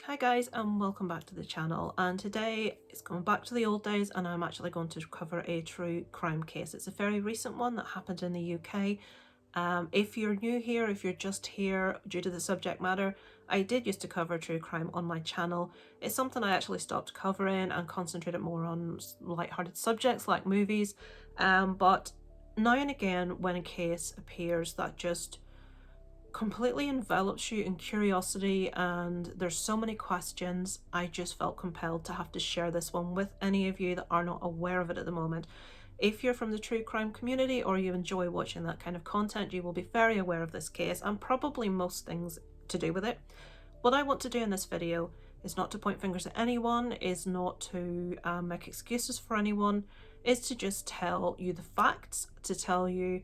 Hi guys and welcome back to the channel, and today it's going back to the old days and I'm actually going to cover a true crime case. It's a very recent one that happened in the UK. If you're new here, if you're just here due to the subject matter, I did used to cover true crime on my channel. It's something I actually stopped covering and concentrated more on light-hearted subjects like movies, but now and again when a case appears that just completely envelops you in curiosity and there's so many questions, I just felt compelled to have to share this one with any of you that are not aware of it at the moment. If you're from the true crime community or you enjoy watching that kind of content, you will be very aware of this case and probably most things to do with it. What I want to do in this video is not to point fingers at anyone, is not to make excuses for anyone, is to just tell you the facts, to tell you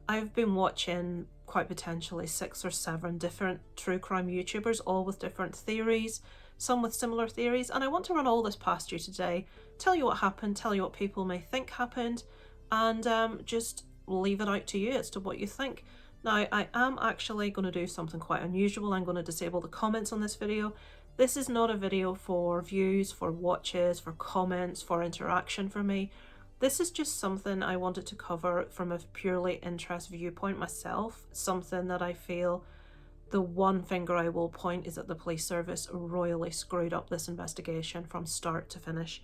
I've been watching quite potentially 6 or 7 different true crime YouTubers, all with different theories, some with similar theories, and I want to run all this past you today, tell you what happened, tell you what people may think happened, and just leave it out to you as to what you think. Now, I am actually going to do something quite unusual. I'm going to disable the comments on this video. This is not a video for views, for watches, for comments, for interaction for me. This is just something I wanted to cover from a purely interest viewpoint myself, something that I feel the one finger I will point is that the police service royally screwed up this investigation from start to finish.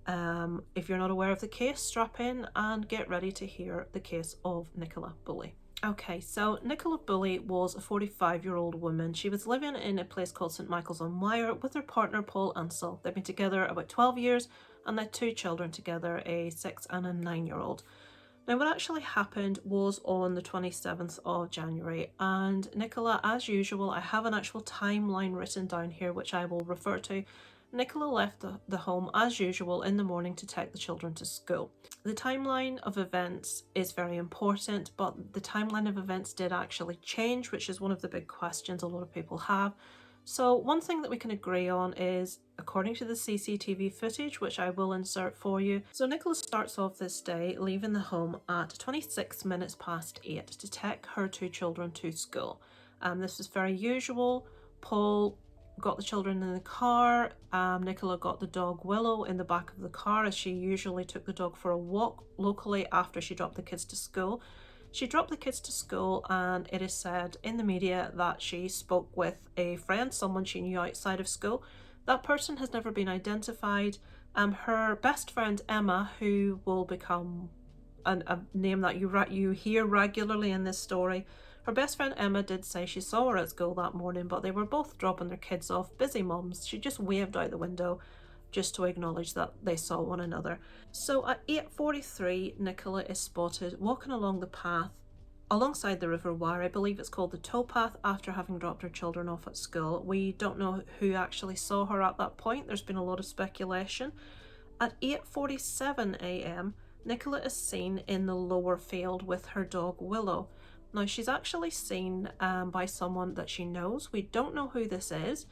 If you're not aware of the case, strap in and get ready to hear the case of Nicola Bulley. Okay, so Nicola Bulley was a 45-year-old woman. She was living in a place called St Michael's on Wyre with her partner Paul Ansell. They've been together about 12 years and they had 2 children together, a 6 and a 9-year-old. Now, what actually happened was on the 27th of January, and Nicola, as usual, I have an actual timeline written down here which I will refer to. Nicola left the home as usual in the morning to take the children to school. The timeline of events is very important, but the timeline of events did actually change, which is one of the big questions a lot of people have. So one thing that we can agree on is, according to the CCTV footage, which I will insert for you, so Nicola starts off this day leaving the home at 26 minutes past 8 to take her 2 children to school. This was very usual. Paul got the children in the car. Nicola got the dog Willow in the back of the car, as she usually took the dog for a walk locally after she dropped the kids to school. She dropped the kids to school, and it is said in the media that she spoke with a friend, someone she knew outside of school. That person has never been identified. Her best friend Emma, who will become a name that you hear regularly in this story, her best friend Emma did say she saw her at school that morning, but they were both dropping their kids off, busy mums. She just waved out the window just to acknowledge that they saw one another. So at 8:43, Nicola is spotted walking along the path alongside the River Wyre. I believe it's called the towpath, after having dropped her children off at school. We don't know who actually saw her at that point. There's been a lot of speculation. At 8:47 a.m, Nicola is seen in the lower field with her dog Willow. Now, she's actually seen by someone that she knows. We don't know who this is.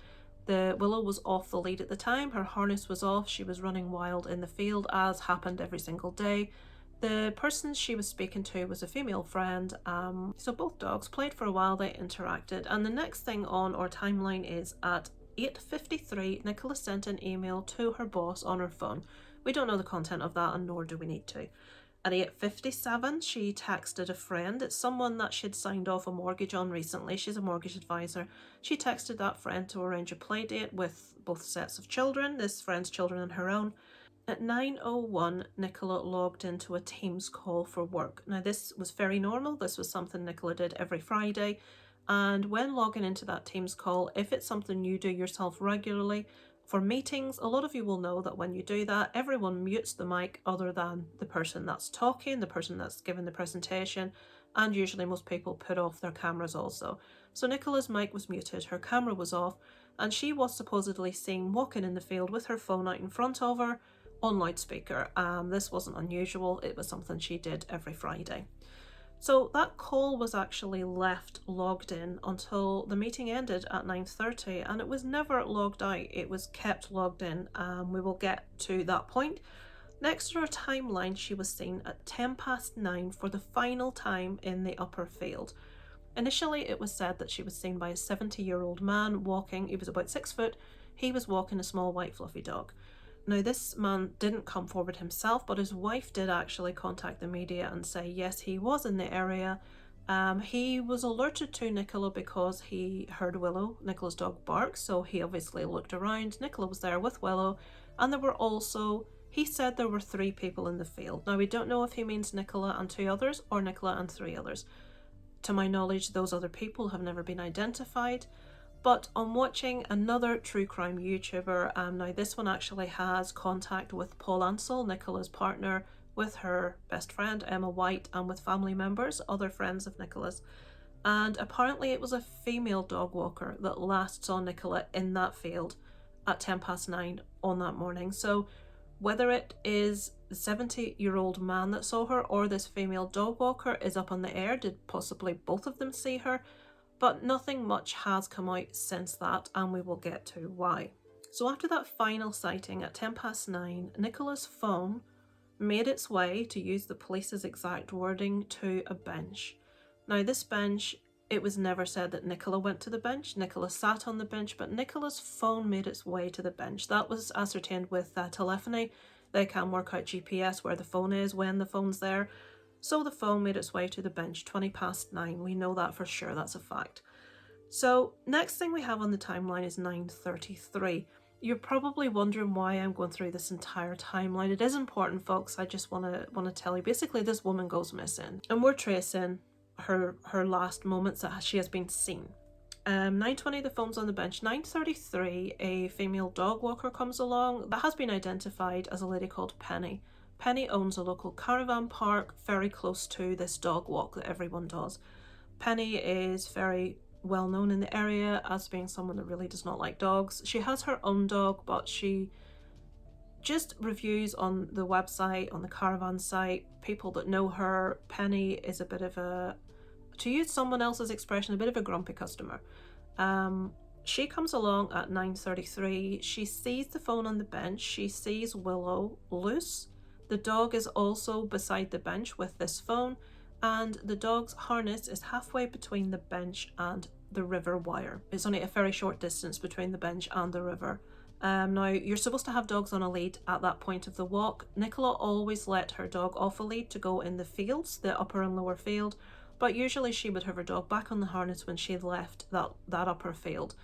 The Willow was off the lead at the time. Her harness was off. She was running wild in the field, as happened every single day. The person she was speaking to was a female friend. So both dogs played for a while, they interacted. And the next thing on our timeline is at 8:53, Nicola sent an email to her boss on her phone. We don't know the content of that, and nor do we need to. At 8:57, she texted a friend. It's someone that she'd signed off a mortgage on recently. She's a mortgage advisor. She texted that friend to arrange a play date with both sets of children, this friend's children and her own. At 9:01, Nicola logged into a Teams call for work. Now, this was very normal. This was something Nicola did every Friday. And when logging into that Teams call, if it's something you do yourself regularly, for meetings, a lot of you will know that when you do that, everyone mutes the mic other than the person that's talking, the person that's giving the presentation, and usually most people put off their cameras also. So Nicola's mic was muted, her camera was off, and she was supposedly seen walking in the field with her phone out in front of her on loudspeaker. This wasn't unusual, it was something she did every Friday. So that call was actually left logged in until the meeting ended at 9:30, and it was never logged out, it was kept logged in. We will get to that point. Next to her timeline, she was seen at 9:10 for the final time in the upper field. Initially, it was said that she was seen by a 70-year-old man walking. He was about 6 foot. he was walking a small white fluffy dog. Now, this man didn't come forward himself, but his wife did actually contact the media and say yes, he was in the area. He was alerted to Nicola because he heard Willow, Nicola's dog, bark, so he obviously looked around. Nicola was there with Willow, and there were also, he said there were 3 people in the field. Now, we don't know if he means Nicola and 2 others or Nicola and 3 others. To my knowledge, those other people have never been identified. But on watching another true crime YouTuber, now this one actually has contact with Paul Ansell, Nicola's partner, with her best friend Emma White, and with family members, other friends of Nicola's. And apparently it was a female dog walker that last saw Nicola in that field at 9:10 on that morning. So whether it is the 70-year-old man that saw her or this female dog walker is up in the air. Did possibly both of them see her? But nothing much has come out since that, and we will get to why. So after that final sighting at 9:10, Nicola's phone made its way, to use the police's exact wording, to a bench. Now this bench, it was never said that Nicola went to the bench. Nicola sat on the bench, but Nicola's phone made its way to the bench. That was ascertained with telephony. They can work out GPS, where the phone is, when the phone's there. So the phone made its way to the bench, 9:20. We know that for sure, that's a fact. So next thing we have on the timeline is 9:33. You're probably wondering why I'm going through this entire timeline. It is important, folks. I just want to tell you. Basically, this woman goes missing, and we're tracing her last moments that she has been seen. 9:20, the phone's on the bench. 9:33, a female dog walker comes along that has been identified as a lady called Penny. Penny owns a local caravan park very close to this dog walk that everyone does. Penny is very well known in the area as being someone that really does not like dogs. She has her own dog, but she just reviews on the website, on the caravan site, people that know her. Penny is a bit of a, to use someone else's expression, a bit of a grumpy customer. She comes along at 9:33. She sees the phone on the bench. She sees Willow loose. The dog is also beside the bench with this phone, and the dog's harness is halfway between the bench and the river wire. It's only a very short distance between the bench and the river. Now, you're supposed to have dogs on a lead at that point of the walk. Nicola always let her dog off a lead to go in the fields, the upper and lower field, but usually she would have her dog back on the harness when she left that upper field.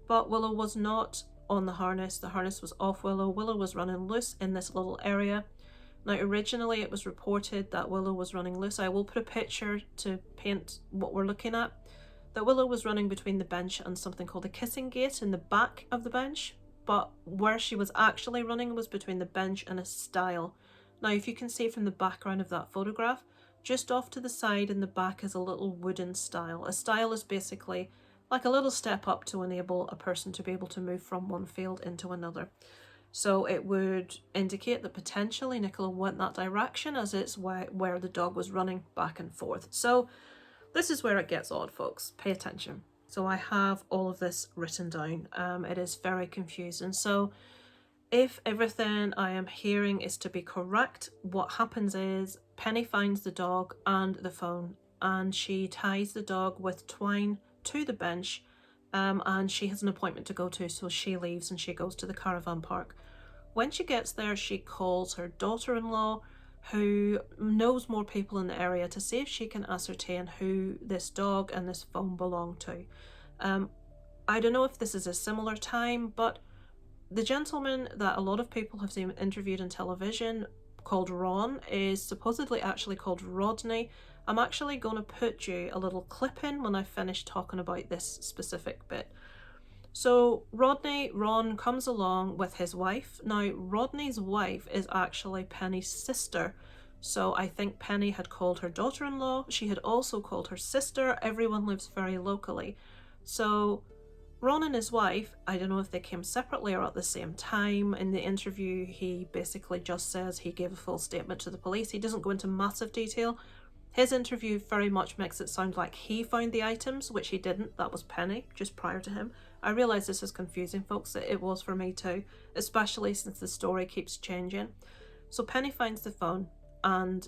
But Willow was not on the harness was off Willow. Willow was running loose in this little area. Now, originally it was reported that Willow was running loose. I will put a picture to paint what we're looking at. That Willow was running between the bench and something called a kissing gate in the back of the bench, but where she was actually running was between the bench and a stile. Now, if you can see from the background of that photograph, just off to the side in the back is a little wooden stile. A stile is basically like a little step up to enable a person to be able to move from one field into another. So it would indicate that potentially Nicola went that direction, as it's where the dog was running back and forth. So this is where it gets odd, folks. Pay attention. So I have all of this written down. It is very confusing. So if everything I am hearing is to be correct, what happens is Penny finds the dog and the phone, and she ties the dog with twine to the bench, and she has an appointment to go to, so she leaves and she goes to the caravan park. When she gets there, she calls her daughter-in-law, who knows more people in the area, to see if she can ascertain who this dog and this phone belong to. I don't know if this is a similar time, but the gentleman that a lot of people have seen interviewed on television, called Ron, is supposedly actually called Rodney. I'm actually going to put you a little clip in when I finish talking about this specific bit. So Ron comes along with his wife. Now, Rodney's wife is actually Penny's sister. So I think Penny had called her daughter-in-law. She had also called her sister. Everyone lives very locally. So Ron and his wife, I don't know if they came separately or at the same time. In the interview, he basically just says he gave a full statement to the police. He doesn't go into massive detail. His interview very much makes it sound like he found the items, which he didn't. That was Penny, just prior to him. I realise this is confusing, folks. It was for me too, especially since the story keeps changing. So Penny finds the phone and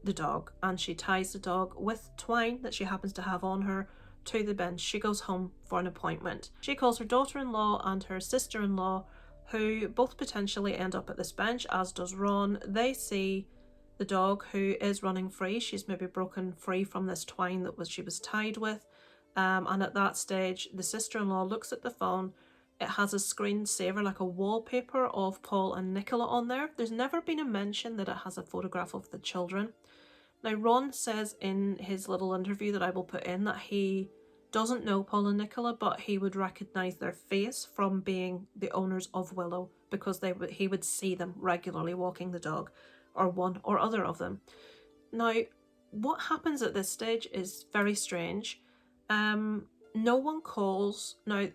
the dog, and she ties the dog with twine that she happens to have on her to the bench. She goes home for an appointment. She calls her daughter-in-law and her sister-in-law, who both potentially end up at this bench, as does Ron. They see the dog, who is running free. She's maybe broken free from this twine that she was tied with. And at that stage, the sister-in-law looks at the phone. It has a screensaver, like a wallpaper of Paul and Nicola on there. There's never been a mention that it has a photograph of the children. Now, Ron says in his little interview that I will put in that he doesn't know Paul and Nicola, but he would recognise their face from being the owners of Willow, because he would see them regularly walking the dog, or one or other of them. Now, what happens at this stage is very strange. No one calls. Now,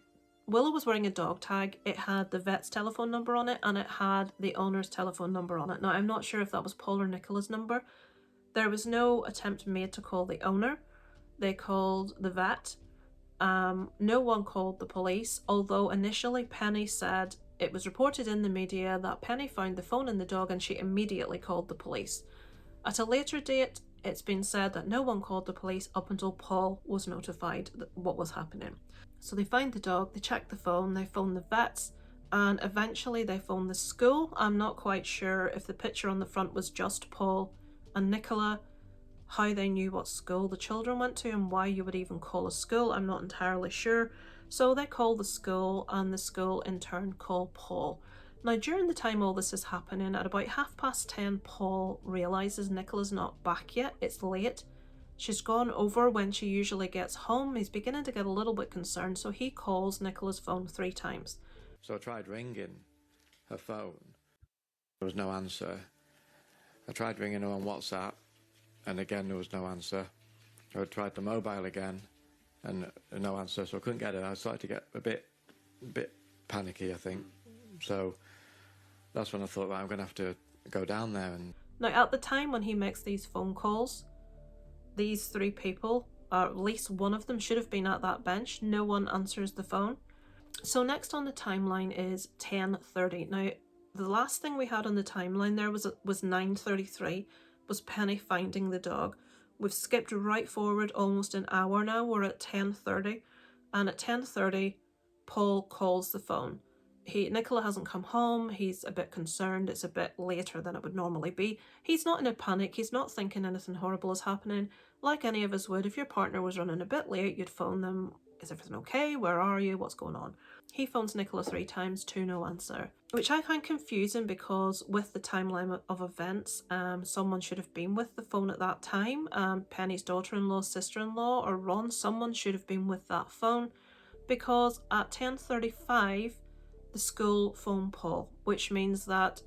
Willow was wearing a dog tag. It had the vet's telephone number on it, and it had the owner's telephone number on it. Now, I'm not sure if that was Paul or Nicola's number. There was no attempt made to call the owner. They called the vet. No one called the police, although initially Penny said it was reported in the media that Penny found the phone in the dog and she immediately called the police. At a later date, it's been said that no one called the police up until Paul was notified what was happening. So they find the dog, they check the phone, they phone the vets, and eventually they phone the school. I'm not quite sure if the picture on the front was just Paul and Nicola, how they knew what school the children went to and why you would even call a school. I'm not entirely sure. So they call the school, and the school in turn call Paul. Now, during the time all this is happening, at about 10:30, Paul realises Nicola's not back yet. It's late. She's gone over when she usually gets home. He's beginning to get a little bit concerned, so he calls Nicola's phone 3 times. So I tried ringing her phone. There was no answer. I tried ringing her on WhatsApp, and again there was no answer. I tried the mobile again, and no answer, so I couldn't get her. I started to get a bit panicky, I think. So that's when I thought, right, I'm going to have to go down there. And now, at the time when he makes these phone calls, these 3 people, or at least one of them, should have been at that bench. No one answers the phone. So next on the timeline is 10:30. Now, the last thing we had on the timeline there was 9:33, was Penny finding the dog. We've skipped right forward almost an hour now. We're at 10:30, and at 10:30, Paul calls the phone. Nicola hasn't come home. He's a bit concerned. It's a bit later than it would normally be. He's not in a panic. He's not thinking anything horrible is happening. Like any of us would, if your partner was running a bit late, you'd phone them. Is everything okay? Where are you? What's going on? He phones Nicola 3 times to no answer, which I find confusing because with the timeline of events, someone should have been with the phone at that time. Penny's daughter-in-law, sister-in-law, or Ron, someone should have been with that phone, because at 10:35, the school phone Paul, which means that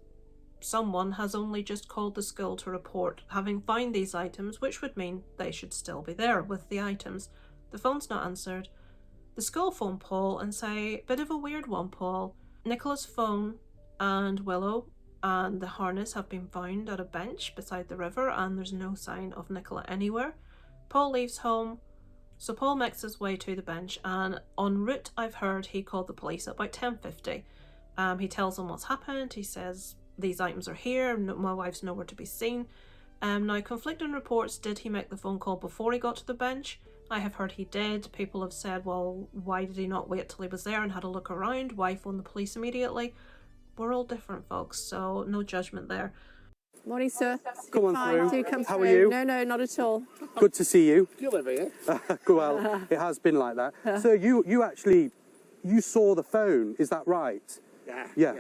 someone has only just called the school to report having found these items, which would mean they should still be there with the items. The phone's not answered. The school phone Paul and say, bit of a weird one, Paul. Nicola's phone and Willow and the harness have been found at a bench beside the river, and there's no sign of Nicola anywhere. Paul leaves home. So Paul makes his way to the bench, and en route I've heard he called the police at about 10:50. He tells them what's happened. He says, these items are here, my wife's nowhere to be seen. Now, conflicting reports, did he make the phone call before he got to the bench? I have heard he did. People have said, well, why did he not wait till he was there and had a look around? Why phone the police immediately? We're all different, folks, so no judgment there. Morning, sir. Come on through. Do come How through. are you? No, not at all. Good to see you. Do you live here? Well, it has been like that. So you actually saw the phone, is that right? Yeah.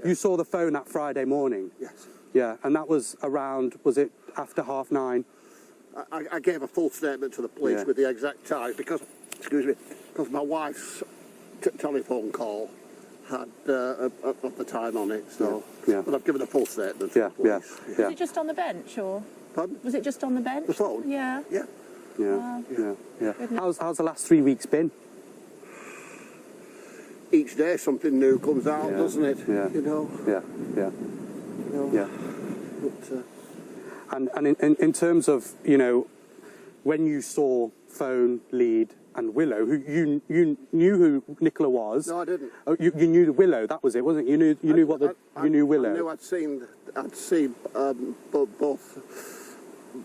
You saw the phone that Friday morning? Yes. Yeah, and that was around, was it after 9:30? I gave a full statement to the police with the exact time because my wife's telephone call had the time on it, so but I've given a full statement to the police. Was it just on the bench, or? Pardon? Was it just on the bench? The phone? Yeah. Yeah. How's the last 3 weeks been? Each day something new comes out, doesn't it? Yeah. You know? Yeah. But, and in terms of, when you saw phone, lead and Willow, who you knew who Nicola was. No, I didn't. Oh, you knew the Willow, that was it, wasn't it? You knew Willow. I knew I'd seen both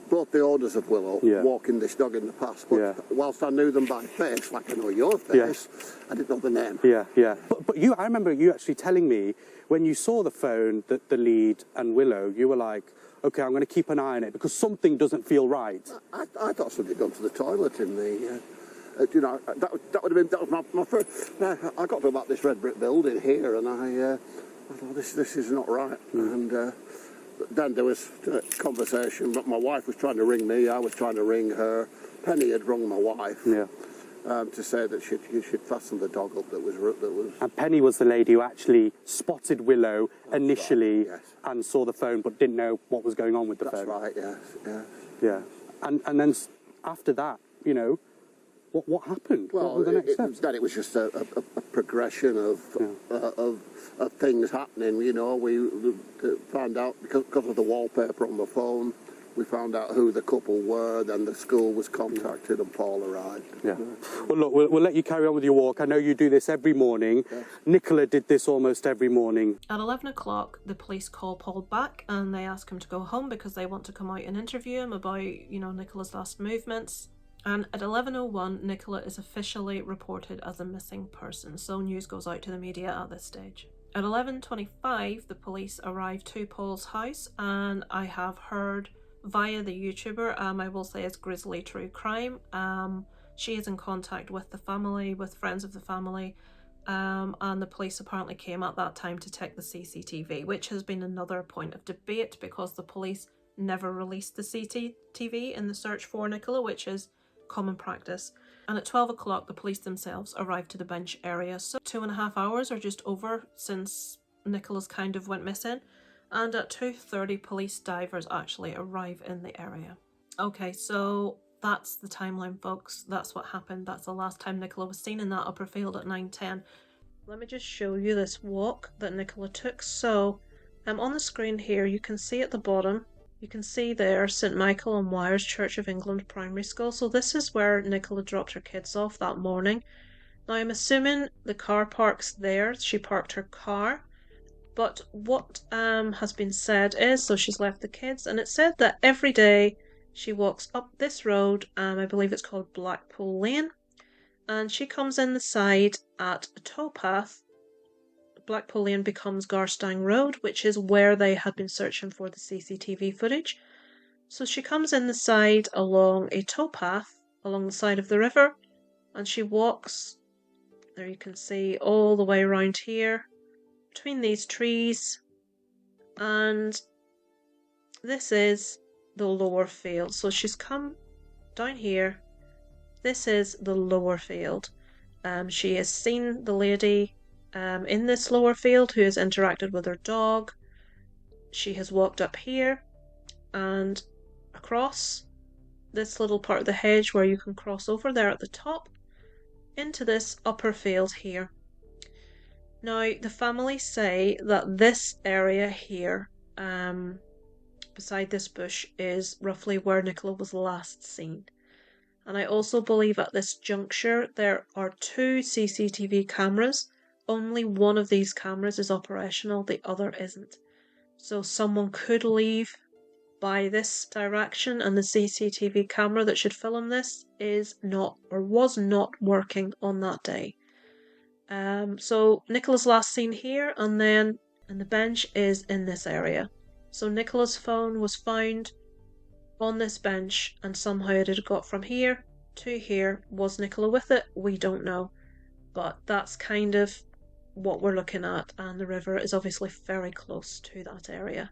both the owners of Willow walking this dog in the past, but whilst I knew them by face, like I know your face, I didn't know the name. Yeah. But I remember you actually telling me when you saw the phone, the lead and Willow, you were like, okay, I'm going to keep an eye on it because something doesn't feel right. I thought somebody had gone to the toilet in the... you know, that would have been my first. I got to about this red brick building here, and I thought this is not right. And then there was a conversation. But my wife was trying to ring me. I was trying to ring her. Penny had rung my wife. To say that she'd fastened the dog up that was. And Penny was the lady who actually spotted Willow initially and saw the phone, but didn't know what was going on with the phone. That's right. Yes. Yeah. And then after that, you know. What happened? Well, what were the next steps? Then it was just a progression of things happening. You know, we found out because of the wallpaper on the phone. We found out who the couple were. Then the school was contacted, and Paul arrived. Yeah. Well, look, we'll let you carry on with your walk. I know you do this every morning. Yes. Nicola did this almost every morning. At 11 o'clock, the police call Paul back, and they ask him to go home because they want to come out and interview him about, you know, Nicola's last movements. And at 11:01, Nicola is officially reported as a missing person, so news goes out to the media at this stage. At 11:25, the police arrive to Paul's house, and I have heard via the YouTuber, I will say it's Grizzly True Crime, she is in contact with the family, with friends of the family, and the police apparently came at that time to check the CCTV, which has been another point of debate because the police never released the CCTV in the search for Nicola, which is common practice. And at 12 o'clock, the police themselves arrived to the bench area. So 2.5 hours are just over since Nicola's kind of went missing. And at 2:30, police divers actually arrive in the area. Okay, so that's the timeline, folks. That's what happened. That's the last time Nicola was seen in that upper field at 9:10. Let me just show you this walk that Nicola took. So on the screen here, you can see at the bottom, you can see there St Michael and Wyres Church of England Primary School. So this is where Nicola dropped her kids off that morning. Now I'm assuming the car park's there. She parked her car. But what has been said is, so she's left the kids, and it said that every day she walks up this road, I believe it's called Blackpool Lane, and she comes in the side at a towpath. Blackpool Lane becomes Garstang Road, which is where they had been searching for the CCTV footage. So she comes in the side along a towpath, along the side of the river, and she walks, there you can see, all the way around here, between these trees, and this is the lower field. So she's come down here, this is the lower field. She has seen the lady in this lower field who has interacted with her dog. She has walked up here and across this little part of the hedge where you can cross over there at the top into this upper field here. Now the family say that this area here beside this bush is roughly where Nicola was last seen. And I also believe at this juncture there are 2 CCTV cameras. Only one of these cameras is operational, the other isn't. So someone could leave by this direction, and the CCTV camera that should film this is not, or was not, working on that day. So Nicola's last seen here, and then the bench is in this area. So Nicola's phone was found on this bench, and somehow it had got from here to here. Was Nicola with it? We don't know. But that's kind of what we're looking at, and the river is obviously very close to that area.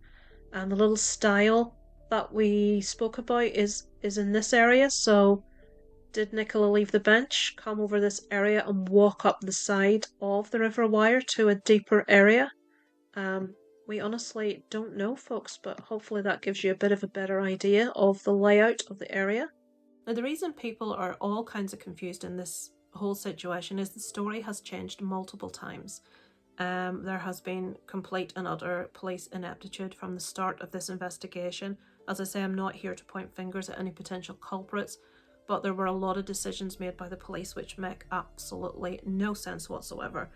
And the little stile that we spoke about is in this area. So did Nicola leave the bench, come over this area and walk up the side of the River Wyre to a deeper area? We honestly don't know, folks, but hopefully that gives you a bit of a better idea of the layout of the area. Now, the reason people are all kinds of confused in this whole situation is the story has changed multiple times. There has been complete and utter police ineptitude from the start of this investigation. As I say, I'm not here to point fingers at any potential culprits, but there were a lot of decisions made by the police which make absolutely no sense whatsoever.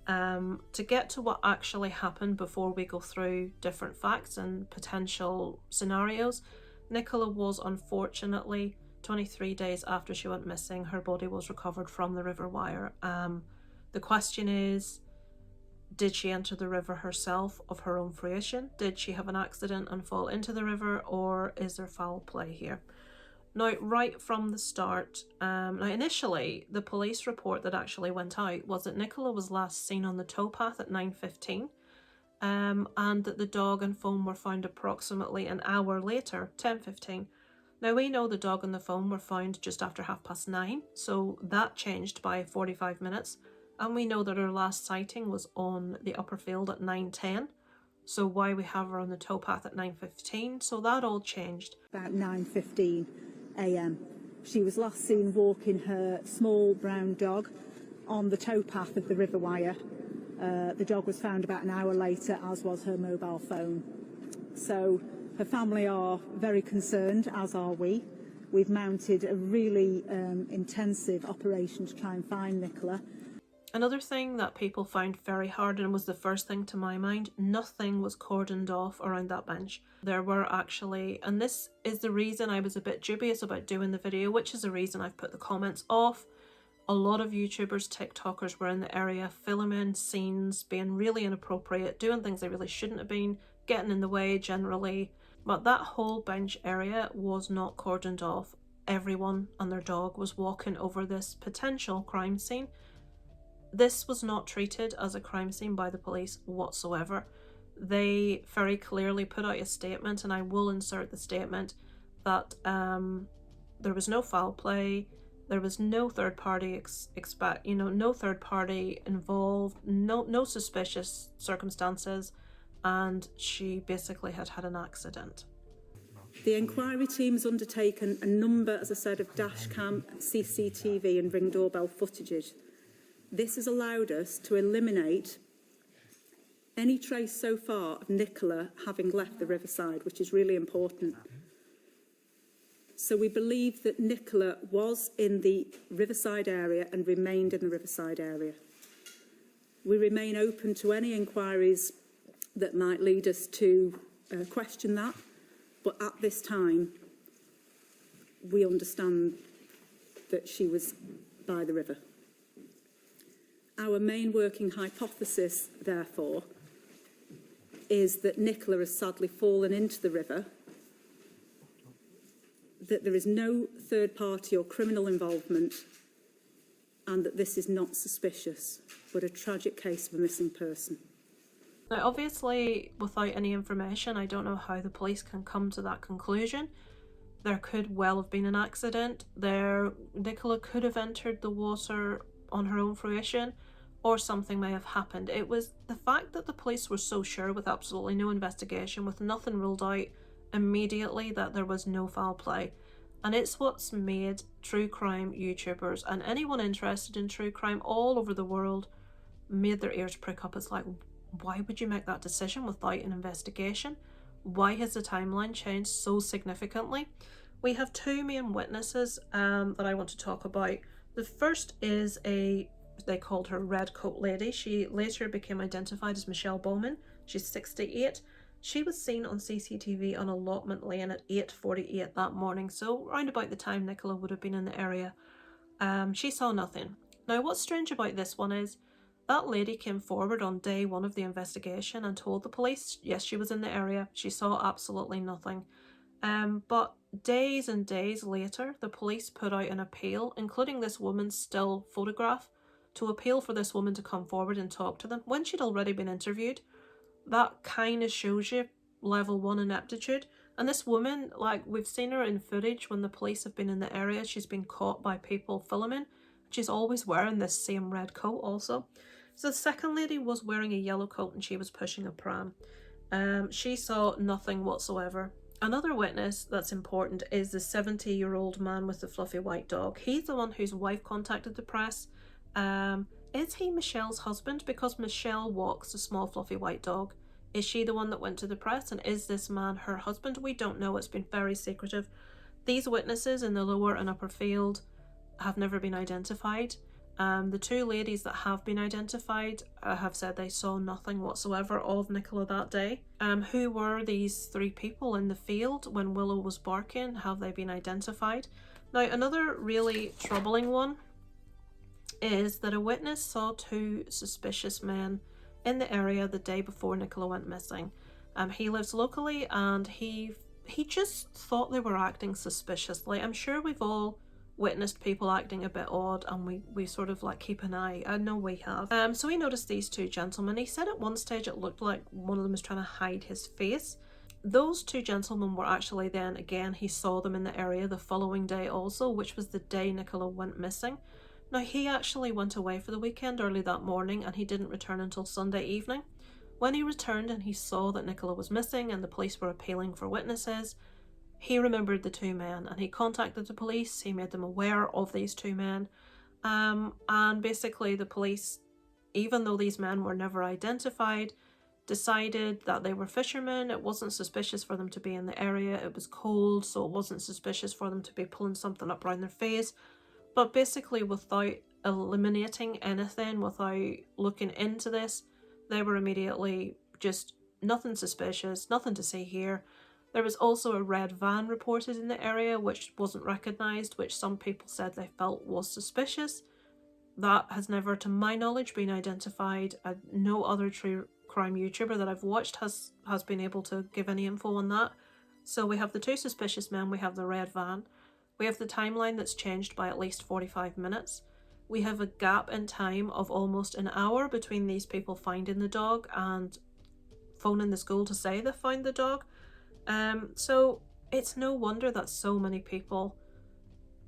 To get to what actually happened before we go through different facts and potential scenarios, Nicola was unfortunately 23 days after she went missing, her body was recovered from the River Wyre. The question is, did she enter the river herself of her own fruition? Did she have an accident and fall into the river, or is there foul play here? Now, right from the start, initially, the police report that actually went out was that Nicola was last seen on the towpath at 9:15, and that the dog and phone were found approximately an hour later, 10:15. Now, we know the dog and the phone were found just after 9:30, so that changed by 45 minutes. And we know that her last sighting was on the upper field at 9:10. So why we have her on the towpath at 9:15? So that all changed. About 9:15 a.m. She was last seen walking her small brown dog on the towpath of the River Wyre. The dog was found about an hour later, as was her mobile phone. So her family are very concerned, as are we. We've mounted a really intensive operation to try and find Nicola. Another thing that people found very hard, and was the first thing to my mind, nothing was cordoned off around that bench. There were actually, and this is the reason I was a bit dubious about doing the video, which is the reason I've put the comments off. A lot of YouTubers, TikTokers were in the area filming scenes, being really inappropriate, doing things they really shouldn't have been, getting in the way generally. But that whole bench area was not cordoned off. Everyone and their dog was walking over this potential crime scene. This was not treated as a crime scene by the police whatsoever. They very clearly put out a statement, and I will insert the statement, that there was no foul play, there was no third party no third party involved, no suspicious circumstances, and she basically had had an accident. The inquiry team has undertaken a number, as I said, of dashcam, CCTV and ring doorbell footages. This has allowed us to eliminate any trace so far of Nicola having left the riverside, which is really important. So we believe that Nicola was in the riverside area and remained in the riverside area. We remain open to any inquiries that might lead us to question that, but at this time, we understand that she was by the river. Our main working hypothesis, therefore, is that Nicola has sadly fallen into the river, that there is no third party or criminal involvement, and that this is not suspicious, but a tragic case of a missing person. Now, obviously, without any information, I don't know how the police can come to that conclusion. There could well have been an accident. Nicola could have entered the water on her own fruition, or something may have happened. It was the fact that the police were so sure, with absolutely no investigation, with nothing ruled out immediately, that there was no foul play. And it's what's made true crime YouTubers and anyone interested in true crime all over the world made their ears prick up. It's like, why would you make that decision without an investigation? Why has the timeline changed so significantly? We have two main witnesses that I want to talk about. The first is they called her Red Coat Lady. She later became identified as Michelle Bowman. She's 68. She was seen on CCTV on Allotment Lane at 8:48 that morning, so round about the time Nicola would have been in the area. She saw nothing. Now, what's strange about this one is that lady came forward on day one of the investigation and told the police, yes, she was in the area, she saw absolutely nothing. But days and days later, the police put out an appeal, including this woman's still photograph, to appeal for this woman to come forward and talk to them when she'd already been interviewed. That kind of shows you level 1 ineptitude. And this woman, like, we've seen her in footage when the police have been in the area. She's been caught by people filming. She's always wearing this same red coat also. So the second lady was wearing a yellow coat and she was pushing a pram. She saw nothing whatsoever. Another witness that's important is the 70-year-old man with the fluffy white dog. He's the one whose wife contacted the press. Is he Michelle's husband? Because Michelle walks a small fluffy white dog. Is she the one that went to the press? And is this man her husband? We don't know. It's been very secretive. These witnesses in the lower and upper field have never been identified. The two ladies that have been identified have said they saw nothing whatsoever of Nicola that day. Who were these three people in the field when Willow was barking? Have they been identified? Now, another really troubling one is that a witness saw two suspicious men in the area the day before Nicola went missing. He lives locally and he just thought they were acting suspiciously. I'm sure we've all witnessed people acting a bit odd, and we sort of like keep an eye. I know we have. So he noticed these two gentlemen. He said at one stage it looked like one of them was trying to hide his face. Those two gentlemen were actually then, again, he saw them in the area the following day also, which was the day Nicola went missing. Now, he actually went away for the weekend early that morning and he didn't return until Sunday evening. When he returned and he saw that Nicola was missing and the police were appealing for witnesses, he remembered the two men and he contacted the police. He made them aware of these two men. And basically the police, even though these men were never identified, decided that they were fishermen. It wasn't suspicious for them to be in the area. It was cold, so it wasn't suspicious for them to be pulling something up around their face. But basically, without eliminating anything, without looking into this, they were immediately just nothing suspicious, nothing to see here. There was also a red van reported in the area which wasn't recognised, which some people said they felt was suspicious. That has never, to my knowledge, been identified. No other true crime YouTuber that I've watched has been able to give any info on that. So we have the two suspicious men, we have the red van. We have the timeline that's changed by at least 45 minutes. We have a gap in time of almost an hour between these people finding the dog and phoning the school to say they found the dog. So it's no wonder that so many people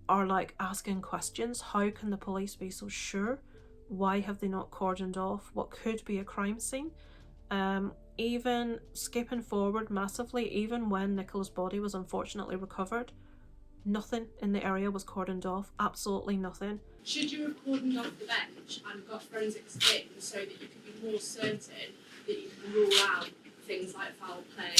are like asking questions. How can the police be so sure? Why have they not cordoned off what could be a crime scene? Even skipping forward massively, even when Nicola's body was unfortunately recovered, nothing in the area was cordoned off. Absolutely nothing. Should you have cordoned off the bench and got forensics in so that you could be more certain that you can rule out things like foul play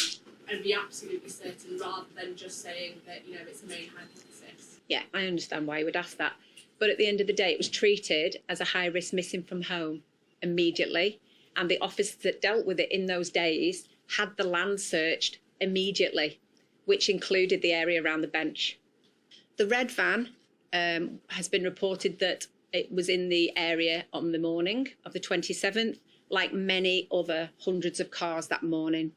and be absolutely certain rather than just saying that, you know, it's a main hypothesis? Yeah, I understand why you would ask that. But at the end of the day, it was treated as a high-risk missing from home immediately. And the officers that dealt with it in those days had the land searched immediately, which included the area around the bench. The red van has been reported that it was in the area on the morning of the 27th, like many other hundreds of cars that morning.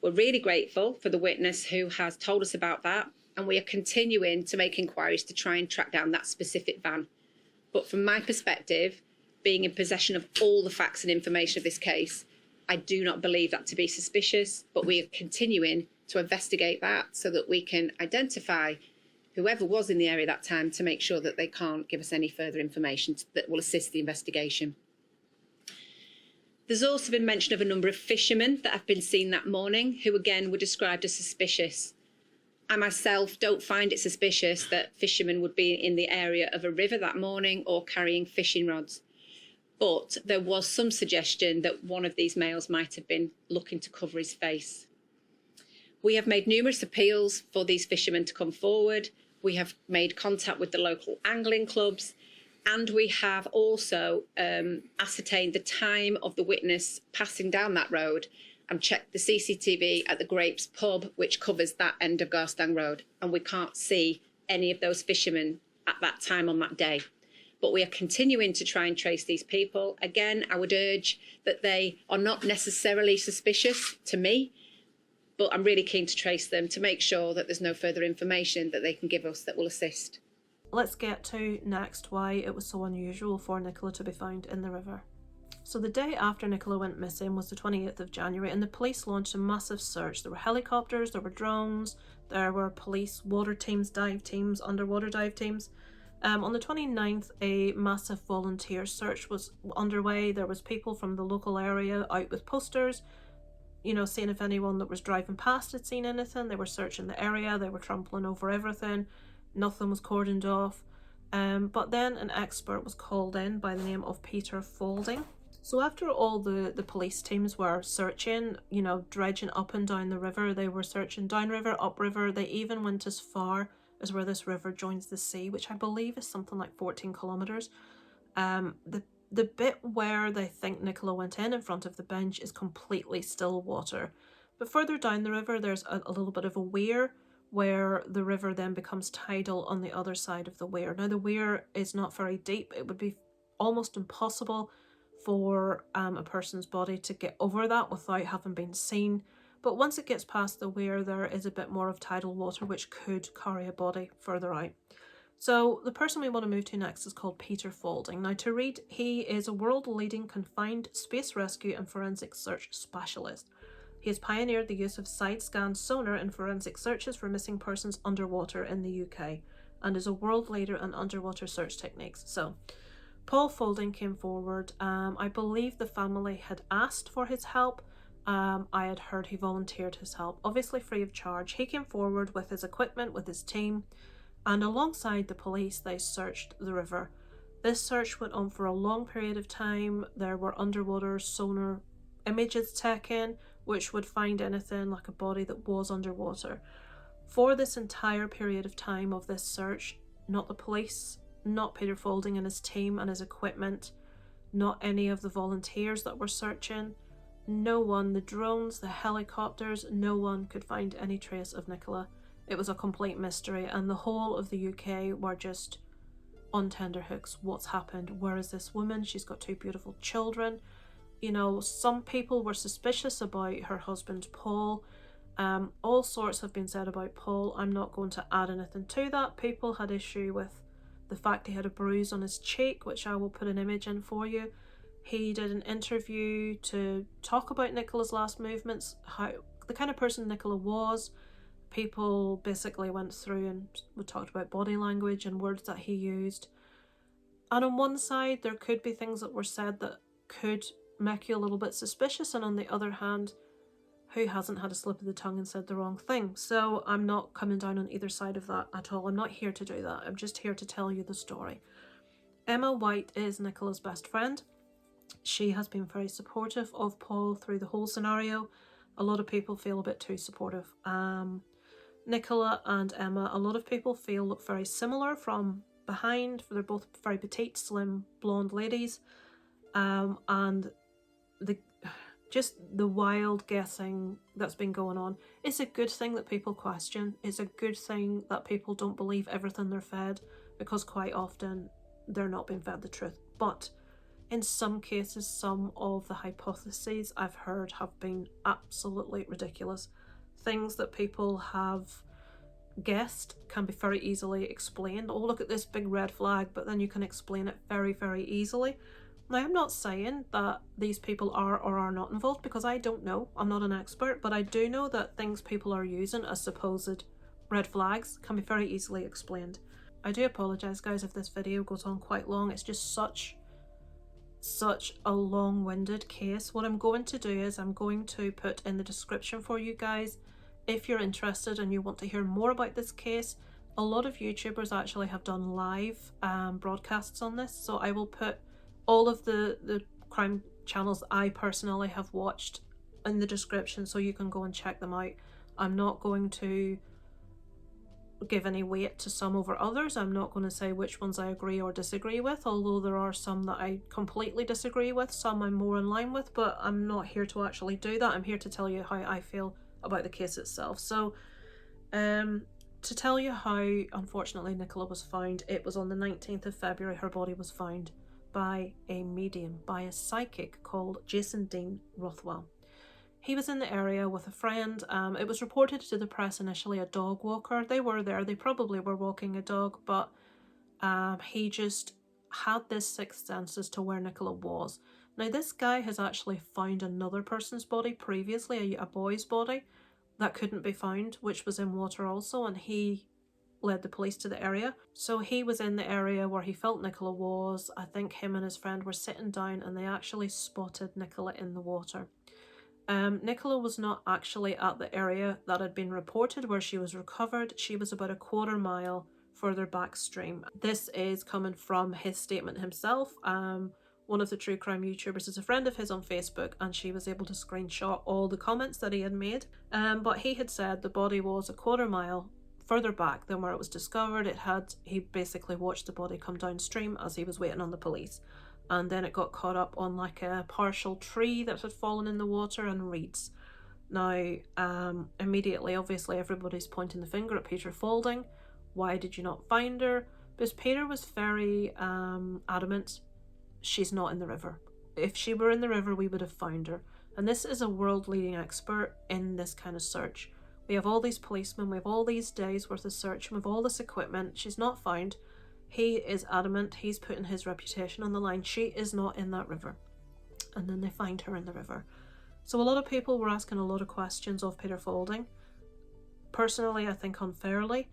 We're really grateful for the witness who has told us about that, and we are continuing to make inquiries to try and track down that specific van. But from my perspective, being in possession of all the facts and information of this case, I do not believe that to be suspicious, but we are continuing to investigate that so that we can identify whoever was in the area that time to make sure that they can't give us any further information that will assist the investigation. There's also been mention of a number of fishermen that have been seen that morning who again were described as suspicious. I myself don't find it suspicious that fishermen would be in the area of a river that morning or carrying fishing rods. But there was some suggestion that one of these males might have been looking to cover his face. We have made numerous appeals for these fishermen to come forward. We have made contact with the local angling clubs, and we have also ascertained the time of the witness passing down that road and checked the CCTV at the Grapes pub, which covers that end of Garstang Road, and we can't see any of those fishermen at that time on that day. But we are continuing to try and trace these people. Again, I would urge that they are not necessarily suspicious to me, but I'm really keen to trace them to make sure that there's no further information that they can give us that will assist. Let's get to next why it was so unusual for Nicola to be found in the river. So the day after Nicola went missing was the 28th of January, and the police launched a massive search. There were helicopters, there were drones, there were police water teams, dive teams, underwater dive teams. On the 29th, a massive volunteer search was underway. There was people from the local area out with posters, you know, seeing if anyone that was driving past had seen anything. They were searching the area, they were trampling over everything. Nothing was cordoned off. But then an expert was called in by the name of Peter Faulding. So after all the police teams were searching, you know, dredging up and down the river, they were searching downriver, upriver. They even went as far as where this river joins the sea, which I believe is something like 14 kilometres. The bit where they think Nicola went in front of the bench is completely still water. But further down the river, there's a little bit of a weir where the river then becomes tidal on the other side of the weir. Now, the weir is not very deep. It would be almost impossible for a person's body to get over that without having been seen. But once it gets past the weir, there is a bit more of tidal water which could carry a body further out. So the person we want to move to next is called Peter Faulding. Now, to read, he is a world-leading confined space rescue and forensic search specialist. He has pioneered the use of side-scan sonar in forensic searches for missing persons underwater in the UK and is a world leader in underwater search techniques. So, Paul Faulding came forward. I believe the family had asked for his help. I had heard he volunteered his help, obviously free of charge. He came forward with his equipment, with his team, and alongside the police, they searched the river. This search went on for a long period of time. There were underwater sonar images taken, which would find anything like a body that was underwater. For this entire period of time of this search, not the police, not Peter Faulding and his team and his equipment, not any of the volunteers that were searching, no one, the drones, the helicopters, no one could find any trace of Nicola. It was a complete mystery, and the whole of the UK were just on tenterhooks. What's happened? Where is this woman? She's got 2 beautiful children. You know, some people were suspicious about her husband, Paul. All sorts have been said about Paul. I'm not going to add anything to that. People had issue with the fact he had a bruise on his cheek, which I will put an image in for you. He did an interview to talk about Nicola's last movements, how the kind of person Nicola was. People basically went through and we talked about body language and words that he used. And on one side, there could be things that were said that could make you a little bit suspicious, and on the other hand, who hasn't had a slip of the tongue and said the wrong thing? So I'm not coming down on either side of that at all. I'm not here to do that. I'm just here to tell you the story. Emma White is Nicola's best friend. She has been very supportive of Paul through the whole scenario. A lot of people feel a bit too supportive. Nicola and Emma, a lot of people feel look very similar from behind. They're both very petite, slim, blonde ladies. And the wild guessing that's been going on. It's a good thing that people question. It's a good thing that people don't believe everything they're fed, because quite often they're not being fed the truth. But in some cases, some of the hypotheses I've heard have been absolutely ridiculous. Things that people have guessed can be very easily explained. Oh, look at this big red flag, but then you can explain it very, very easily. Now, I'm not saying that these people are or are not involved, because I don't know. I'm not an expert, but I do know that things people are using as supposed red flags can be very easily explained. I do apologise, guys, if this video goes on quite long. It's just such a long-winded case. What I'm going to do is I'm going to put in the description for you guys, if you're interested and you want to hear more about this case. A lot of YouTubers actually have done live broadcasts on this, so I will put all of the crime channels I personally have watched in the description so you can go and check them out. I'm not going to give any weight to some over others. I'm not going to say which ones I agree or disagree with, although there are some that I completely disagree with, some I'm more in line with, but I'm not here to actually do that. I'm here to tell you how I feel about the case itself. So to tell you how unfortunately Nicola was found, it was on the 19th of February her body was found by a medium, by a psychic called Jason Dean Rothwell. He was in the area with a friend. It was reported to the press initially a dog walker. They were there, they probably were walking a dog, but he just had this sixth sense as to where Nicola was. Now, this guy has actually found another person's body previously, a boy's body that couldn't be found, which was in water also, and he led the police to the area. So he was in the area where he felt Nicola was. I think him and his friend were sitting down and they actually spotted Nicola in the water. Nicola was not actually at the area that had been reported where she was recovered. She was about a quarter mile further backstream. This is coming from his statement himself. One of the true crime YouTubers is a friend of his on Facebook, and she was able to screenshot all the comments that he had made. But he had said the body was a quarter mile further back than where it was discovered. He basically watched the body come downstream as he was waiting on the police, and then it got caught up on like a partial tree that had fallen in the water and reeds. Now, immediately, obviously, everybody's pointing the finger at Peter Faulding. Why did you not find her? Because Peter was very adamant, she's not in the river. If she were in the river, we would have found her. And this is a world-leading expert in this kind of search. We have all these policemen, we have all these days worth of search, we have all this equipment, she's not found. He is adamant, he's putting his reputation on the line, she is not in that river. And then they find her in the river. So a lot of people were asking a lot of questions of Peter Faulding. Personally, I think unfairly.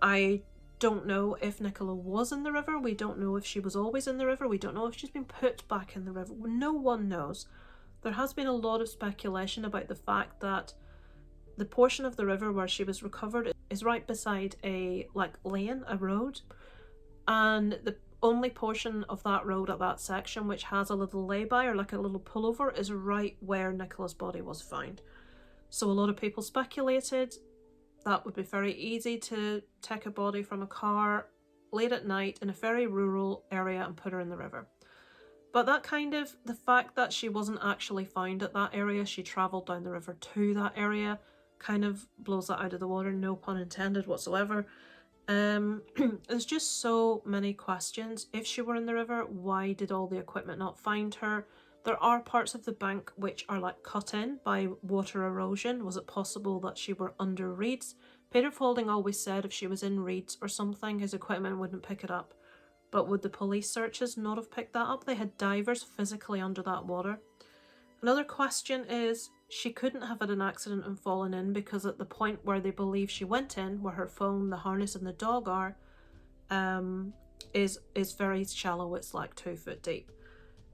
I don't know if Nicola was in the river, we don't know if she was always in the river, we don't know if she's been put back in the river, no one knows. There has been a lot of speculation about the fact that the portion of the river where she was recovered is right beside a lane, a road, and the only portion of that road at that section which has a little lay-by or like a little pullover is right where Nicola's body was found. So a lot of people speculated that would be very easy to take a body from a car late at night in a very rural area and put her in the river. But the fact that she wasn't actually found at that area, she travelled down the river to that area, kind of blows that out of the water, no pun intended whatsoever. There's just so many questions. If she were in the river, why did all the equipment not find her? There are parts of the bank which are like cut in by water erosion. Was it possible that she were under reeds? Peter Faulding always said if she was in reeds or something, his equipment wouldn't pick it up. But would the police searches not have picked that up? They had divers physically under that water. Another question is, she couldn't have had an accident and fallen in because at the point where they believe she went in, where her phone, the harness and the dog are, is very shallow. It's like 2 foot deep.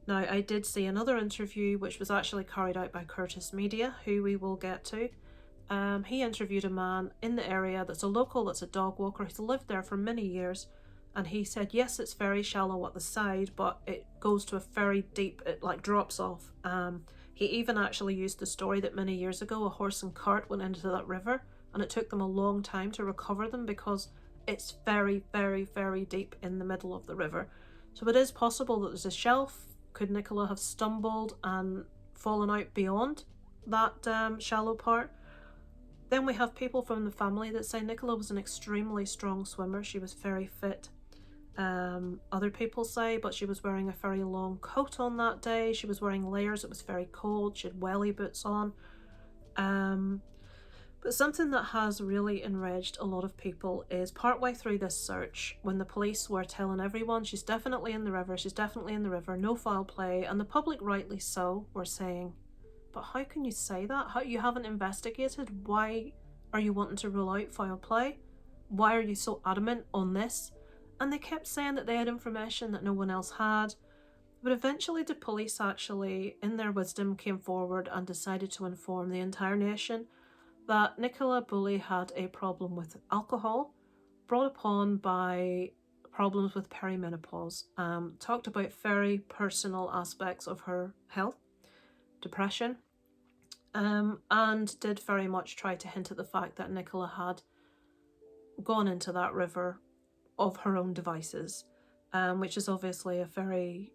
Now, I did see another interview which was actually carried out by Curtis Media, who we will get to. He interviewed a man in the area that's a local, that's a dog walker, who's lived there for many years, and he said, yes, it's very shallow at the side, but it goes to a very deep, it like drops off. He even actually used the story that many years ago a horse and cart went into that river, and it took them a long time to recover them because it's very, very, very deep in the middle of the river. So it is possible that there's a shelf. Could Nicola have stumbled and fallen out beyond that shallow part? Then we have people from the family that say Nicola was an extremely strong swimmer. She was very fit. Other people say, but she was wearing a very long coat on that day. She was wearing layers. It was very cold. She had welly boots on. But something that has really enraged a lot of people is partway through this search, when the police were telling everyone she's definitely in the river, she's definitely in the river, no foul play, and the public, rightly so, were saying, but how can you say that? How, you haven't investigated? Why are you wanting to rule out foul play? Why are you so adamant on this? And they kept saying that they had information that no one else had. But eventually the police actually, in their wisdom, came forward and decided to inform the entire nation that Nicola Bulley had a problem with alcohol, brought upon by problems with perimenopause. Talked about very personal aspects of her health, depression, and did very much try to hint at the fact that Nicola had gone into that river of her own devices, which is obviously a very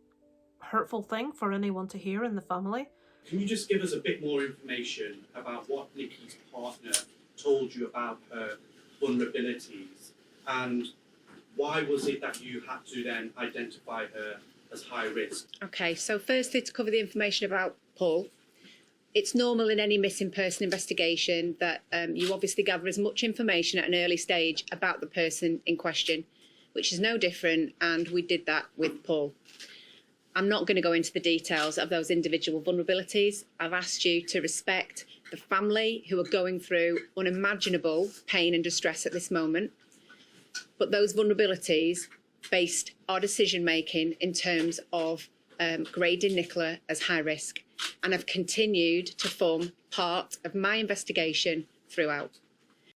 hurtful thing for anyone to hear in the family. Can you just give us a bit more information about what Nikki's partner told you about her vulnerabilities, and why was it that you had to then identify her as high risk? Okay, so firstly, to cover the information about Paul, it's normal in any missing person investigation that you obviously gather as much information at an early stage about the person in question, which is no different, and we did that with Paul. I'm not going to go into the details of those individual vulnerabilities. I've asked you to respect the family who are going through unimaginable pain and distress at this moment. But those vulnerabilities based our decision making in terms of grading Nicola as high risk, and have continued to form part of my investigation throughout.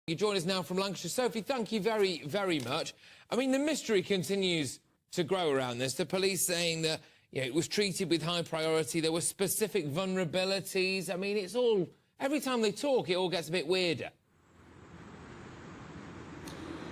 You join us now from Lancashire. Sophie, thank you very, very much. I mean, the mystery continues to grow around this. The police saying that it was treated with high priority. There were specific vulnerabilities. I mean, it's all... Every time they talk, it all gets a bit weirder.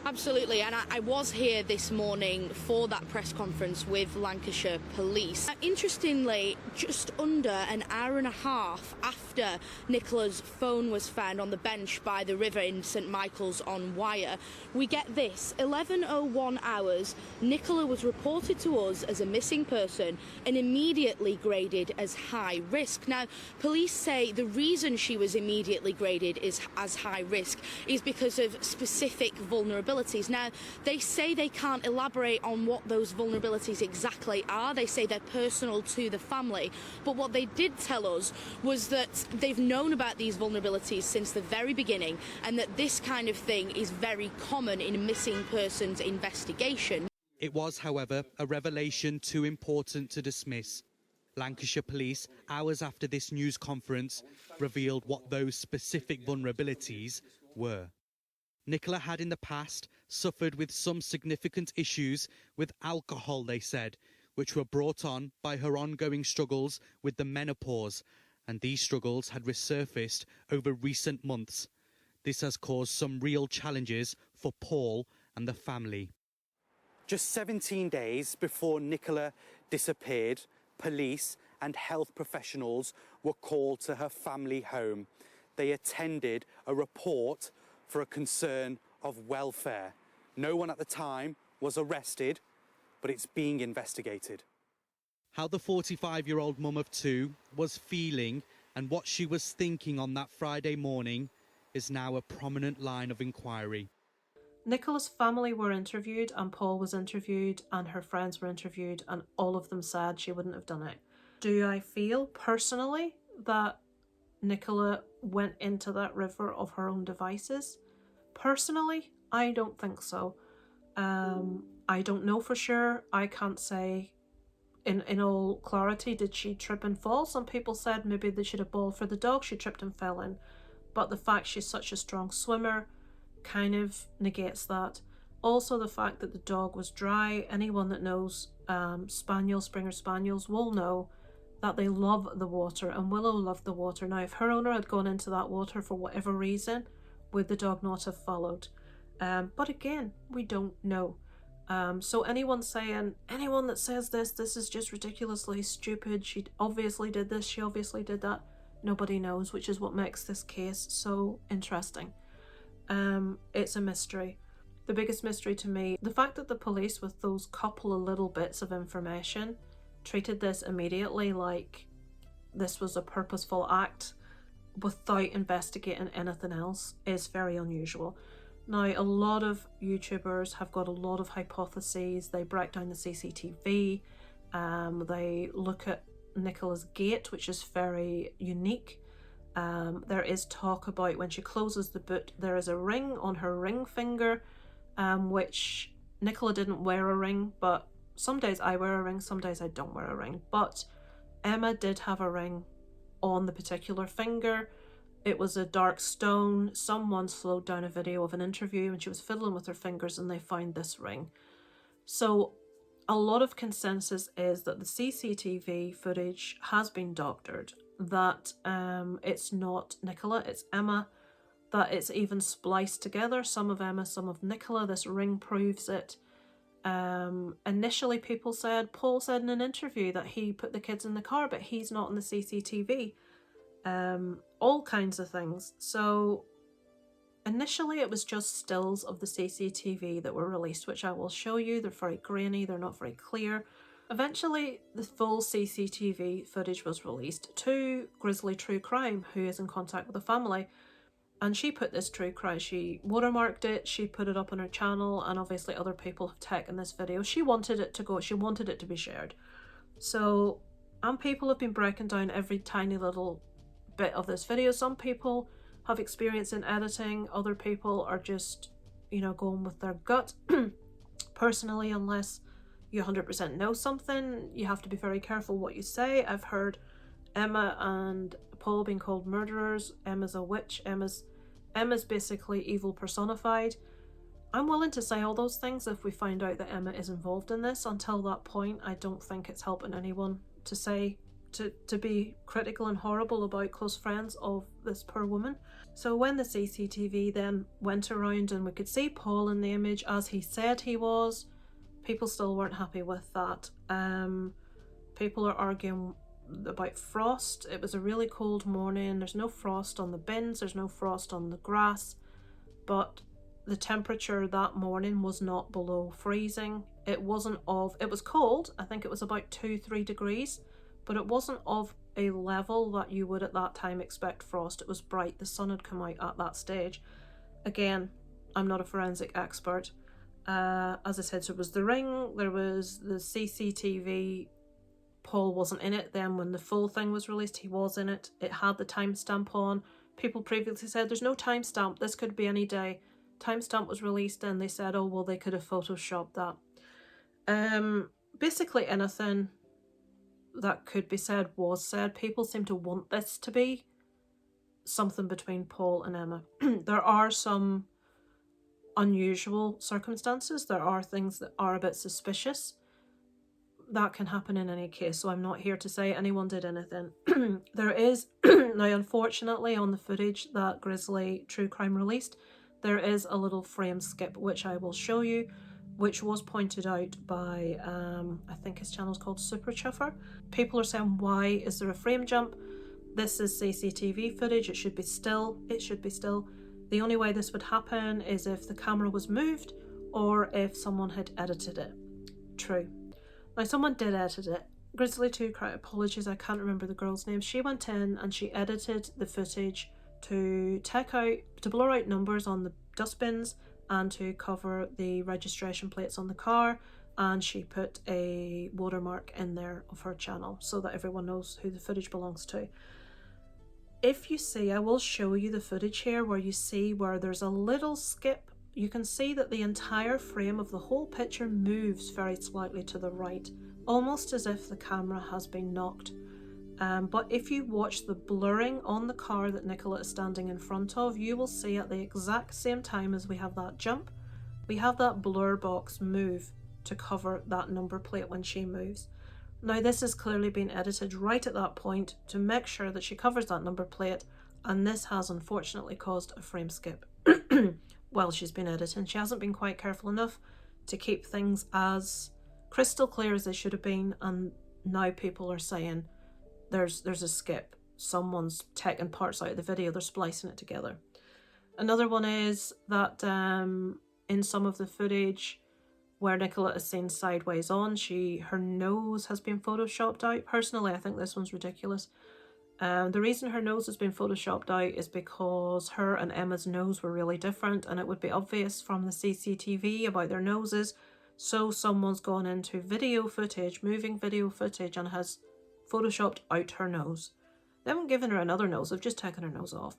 Absolutely, and I was here this morning for that press conference with Lancashire Police. Interestingly, just under an hour and a half after Nicola's phone was found on the bench by the river in St Michael's on Wyre, we get this. 11:01 hours, Nicola was reported to us as a missing person and immediately graded as high risk. Now, police say the reason she was immediately graded as high risk is because of specific vulnerabilities. Now, they say they can't elaborate on what those vulnerabilities exactly are. They say they're personal to the family. But what they did tell us was that they've known about these vulnerabilities since the very beginning, and that this kind of thing is very common in a missing persons investigation. It was, however, a revelation too important to dismiss. Lancashire Police, hours after this news conference, revealed what those specific vulnerabilities were. Nicola had in the past suffered with some significant issues with alcohol, they said, which were brought on by her ongoing struggles with the menopause, and these struggles had resurfaced over recent months. This has caused some real challenges for Paul and the family. Just 17 days before Nicola disappeared, police and health professionals were called to her family home. They attended a report for a concern of welfare. No one at the time was arrested, but it's being investigated. How the 45-year-old mum of two was feeling and what she was thinking on that Friday morning is now a prominent line of inquiry. Nicola's family were interviewed, and Paul was interviewed, and her friends were interviewed, and all of them said she wouldn't have done it. Do I feel personally that Nicola went into that river of her own devices? Personally, I don't think so. I don't know for sure. I can't say in all clarity, did she trip and fall? Some people said maybe they should have ball for the dog, she tripped and fell in. But the fact she's such a strong swimmer kind of negates that. Also the fact that the dog was dry. Anyone that knows spaniels, Springer Spaniels, will know that they love the water, and Willow loved the water. Now, if her owner had gone into that water for whatever reason, would the dog not have followed? But again, we don't know. So anyone that says this is just ridiculously stupid, she obviously did this, she obviously did that, nobody knows, which is what makes this case so interesting. It's a mystery. The biggest mystery to me, the fact that the police, with those couple of little bits of information, treated this immediately like this was a purposeful act without investigating anything else, is very unusual. Now, a lot of YouTubers have got a lot of hypotheses. They break down the CCTV, they look at Nicola's gait, which is very unique. There is talk about when she closes the boot, there is a ring on her ring finger, which Nicola didn't wear a ring, but some days I wear a ring, some days I don't wear a ring. But Emma did have a ring on the particular finger. It was a dark stone. Someone slowed down a video of an interview and she was fiddling with her fingers and they found this ring. So a lot of consensus is that the CCTV footage has been doctored, that it's not Nicola, it's Emma, that it's even spliced together, some of Emma, some of Nicola. This ring proves it. Initially Paul said in an interview that he put the kids in the car, but he's not in the CCTV. All kinds of things. So initially it was just stills of the CCTV that were released, which I will show you. They're very grainy, they're not very clear. Eventually the full CCTV footage was released to Grizzly True Crime, who is in contact with the family. And she put this true crime, she watermarked it, she put it up on her channel, and obviously other people have taken this video. She wanted it to go, she wanted it to be shared. So, and people have been breaking down every tiny little bit of this video. Some people have experience in editing, other people are just, going with their gut. Personally, unless you 100% know something, you have to be very careful what you say. I've heard Emma and Paul being called murderers. Emma's a witch. Emma's basically evil personified. I'm willing to say all those things if we find out that Emma is involved in this. Until that point, I don't think it's helping anyone to say to be critical and horrible about close friends of this poor woman. So when the CCTV then went around and we could see Paul in the image as he said he was, people still weren't happy with that. People are arguing about frost. It was a really cold morning. There's no frost on the bins, there's no frost on the grass, but the temperature that morning was not below freezing. It was cold. I think it was about 2-3 degrees, but it wasn't of a level that you would at that time expect frost. It was bright. The sun had come out at that stage. Again, I'm not a forensic expert. As I said, so there was the ring, there was the CCTV. Paul wasn't in it then when the full thing was released. He was in it. It had the timestamp on. People previously said there's no timestamp, this could be any day. Timestamp was released and they said, oh well, they could have photoshopped that. Basically anything that could be said was said. People seem to want this to be something between Paul and Emma. There are some unusual circumstances. There are things that are a bit suspicious. That can happen in any case, so I'm not here to say anyone did anything. There is, now unfortunately on the footage that Grizzly True Crime released, there is a little frame skip which I will show you, which was pointed out by, I think his channel's called Super Chuffer. People are saying, why is there a frame jump? This is CCTV footage, it should be still. The only way this would happen is if the camera was moved or if someone had edited it. True. Now someone did edit it. Grizzly 2 Crime, apologies, I can't remember the girl's name. She went in and she edited the footage to blur out numbers on the dustbins and to cover the registration plates on the car, and she put a watermark in there of her channel so that everyone knows who the footage belongs to. If you see, I will show you the footage here where you see where there's a little skip. You can see that the entire frame of the whole picture moves very slightly to the right, almost as if the camera has been knocked. But if you watch the blurring on the car that Nicola is standing in front of, you will see at the exact same time as we have that jump, we have that blur box move to cover that number plate when she moves. Now this has clearly been edited right at that point to make sure that she covers that number plate, and this has unfortunately caused a frame skip. Well, she's been editing. She hasn't been quite careful enough to keep things as crystal clear as they should have been, and now people are saying there's a skip. Someone's taken parts out of the video, they're splicing it together. Another one is that in some of the footage where Nicola is seen sideways on, her nose has been photoshopped out. Personally, I think this one's ridiculous. The reason her nose has been photoshopped out is because her and Emma's nose were really different, and it would be obvious from the CCTV about their noses. So someone's gone into video footage, moving video footage, and has photoshopped out her nose. They haven't given her another nose, they've just taken her nose off.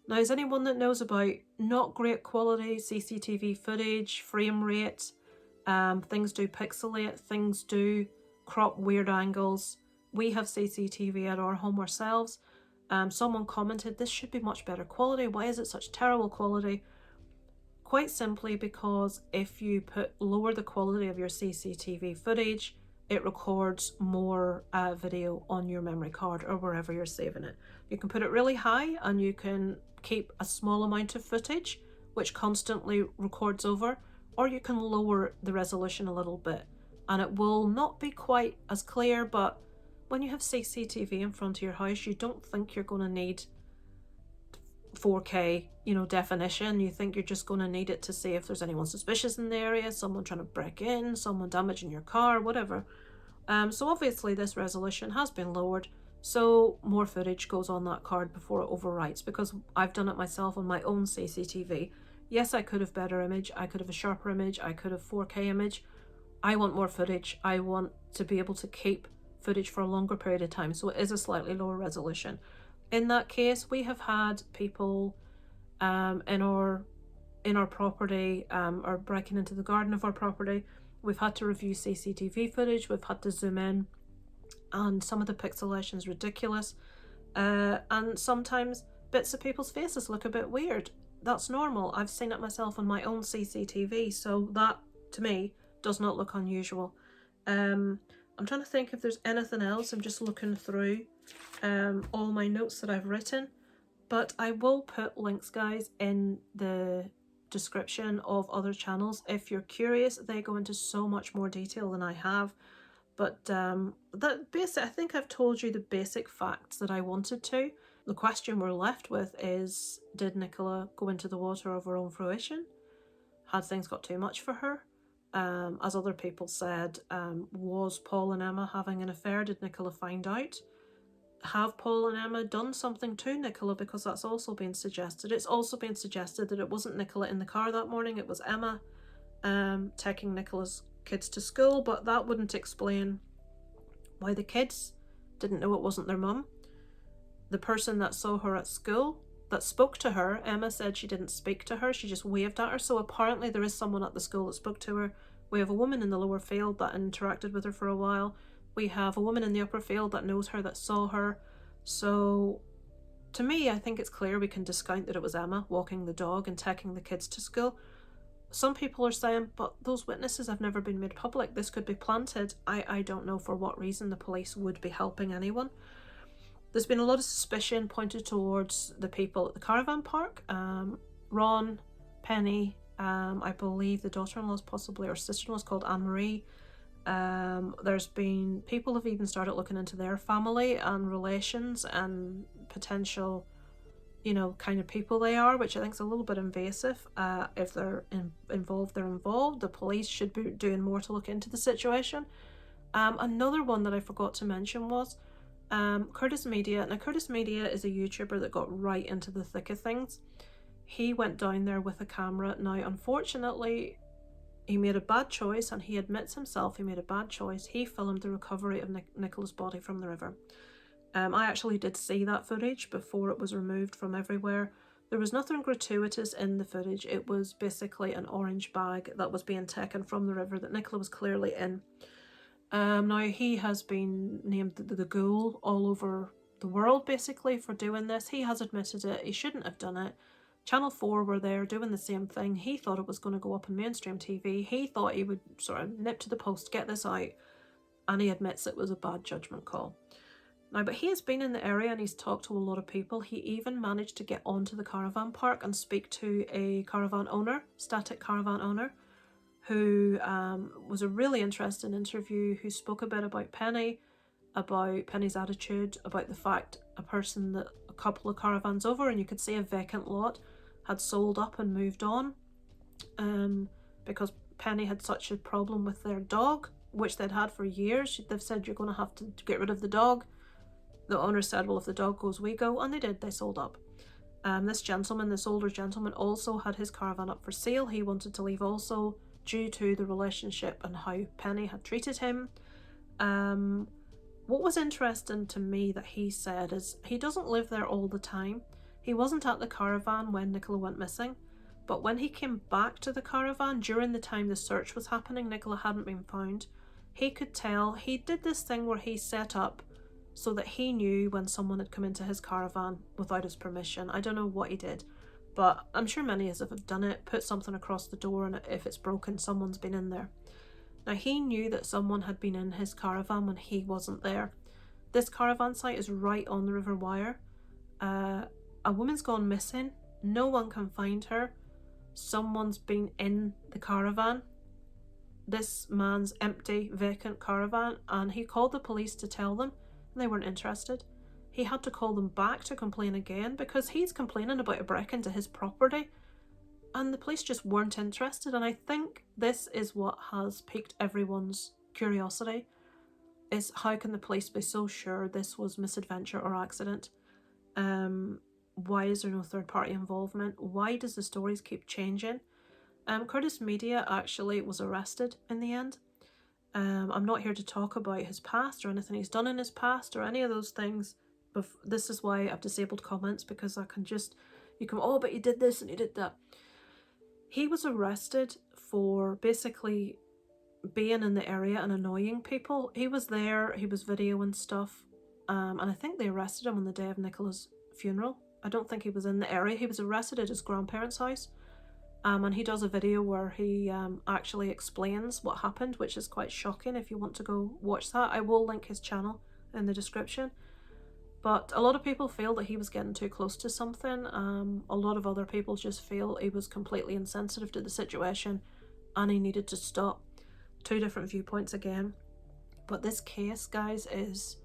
Now, is anyone that knows about not great quality CCTV footage, frame rate, things do pixelate, things do crop weird angles. We have CCTV at our home ourselves. Someone commented, this should be much better quality. Why is it such terrible quality? Quite simply because if you lower the quality of your CCTV footage, it records more video on your memory card or wherever you're saving it. You can put it really high and you can keep a small amount of footage which constantly records over, or you can lower the resolution a little bit and it will not be quite as clear. But when you have CCTV in front of your house, you don't think you're going to need 4K, definition. You think you're just going to need it to see if there's anyone suspicious in the area, someone trying to break in, someone damaging your car, whatever. So obviously this resolution has been lowered, so more footage goes on that card before it overwrites, because I've done it myself on my own CCTV. Yes, I could have better image, I could have a sharper image, I could have 4K image. I want more footage. I want to be able to keep footage for a longer period of time, so it is a slightly lower resolution. In that case, we have had people in our property or breaking into the garden of our property. We've had to review CCTV footage, we've had to zoom in, and some of the pixelation is ridiculous. And sometimes bits of people's faces look a bit weird. That's normal. I've seen it myself on my own CCTV, so that, to me, does not look unusual. I'm trying to think if there's anything else. I'm just looking through all my notes that I've written. But I will put links, guys, in the description of other channels. If you're curious, they go into so much more detail than I have. But I think I've told you the basic facts that I wanted to. The question we're left with is, did Nicola go into the water of her own fruition? Had things got too much for her? As other people said, was Paul and Emma having an affair? Did Nicola find out? Have Paul and Emma done something to Nicola? Because that's also been suggested. It's also been suggested that it wasn't Nicola in the car that morning, it was Emma taking Nicola's kids to school, but that wouldn't explain why the kids didn't know it wasn't their mum. The person that saw her at school, that spoke to her, Emma said she didn't speak to her, she just waved at her, so apparently there is someone at the school that spoke to her. We have a woman in the lower field that interacted with her for a while. We have a woman in the upper field that knows her, that saw her. So to me, I think it's clear we can discount that it was Emma walking the dog and taking the kids to school. Some people are saying, but those witnesses have never been made public. This could be planted. I don't know for what reason the police would be helping anyone. There's been a lot of suspicion pointed towards the people at the caravan park. Ron, Penny, I believe the daughter-in-law's possibly, or sister-in-law's called Anne-Marie. There's been, people have even started looking into their family and relations and potential, you know, kind of people they are, which I think is a little bit invasive. If they're involved, they're involved. The police should be doing more to look into the situation. Another one that I forgot to mention was Curtis Media. Now, Curtis Media is a YouTuber that got right into the thick of things. He went down there with a camera. Now, unfortunately, he made a bad choice, and he admits himself he made a bad choice. He filmed the recovery of Nicola's body from the river. I actually did see that footage before it was removed from everywhere. There was nothing gratuitous in the footage. It was basically an orange bag that was being taken from the river that Nicola was clearly in. Now, he has been named the ghoul all over the world, basically, for doing this. He has admitted it. He shouldn't have done it. Channel 4 were there doing the same thing. He thought it was going to go up on mainstream TV. He thought he would sort of nip to the post, get this out, and he admits it was a bad judgment call. Now, but he has been in the area and he's talked to a lot of people. He even managed to get onto the caravan park and speak to a caravan owner, static caravan owner, who was a really interesting interview, who spoke a bit about Penny, about Penny's attitude, about the fact a person that a couple of caravans over, and you could see a vacant lot, had sold up and moved on because Penny had such a problem with their dog, which they'd had for years. They've said, you're going to have to get rid of the dog. The owner said, well, if the dog goes, we go, and they did. They sold up. This gentleman, this older gentleman, also had his caravan up for sale. He wanted to leave also due to the relationship and how Penny had treated him. What was interesting to me that he said is he doesn't live there all the time. He wasn't at the caravan when Nicola went missing, but when he came back to the caravan during the time the search was happening, Nicola hadn't been found. He could tell. He did this thing where he set up so that he knew when someone had come into his caravan without his permission. I don't know what he did, but I'm sure many of us have done it, put something across the door, and if it's broken, someone's been in there. Now, he knew that someone had been in his caravan when he wasn't there. This caravan site is right on the River Wyre. A woman's gone missing. No one can find her. Someone's been in the caravan. This man's empty, vacant caravan, and he called the police to tell them, and they weren't interested. He had to call them back to complain again because he's complaining about a break into his property, and the police just weren't interested. And I think this is what has piqued everyone's curiosity, is how can the police be so sure this was misadventure or accident? Why is there no third party involvement? Why does the stories keep changing? Curtis Media actually was arrested in the end. I'm not here to talk about his past or anything he's done in his past or any of those things. But this is why I've disabled comments, because I can just, you can, oh, but he did this and he did that. He was arrested for basically being in the area and annoying people. He was there, he was videoing stuff, and I think they arrested him on the day of Nicola's funeral. I don't think he was in the area. He was arrested at his grandparents' house And he does a video where he actually explains what happened, which is quite shocking. If you want to go watch that, I will link his channel in the description. But a lot of people feel that he was getting too close to something. A lot of other people just feel he was completely insensitive to the situation and he needed to stop. Two different viewpoints again. But this case, guys, is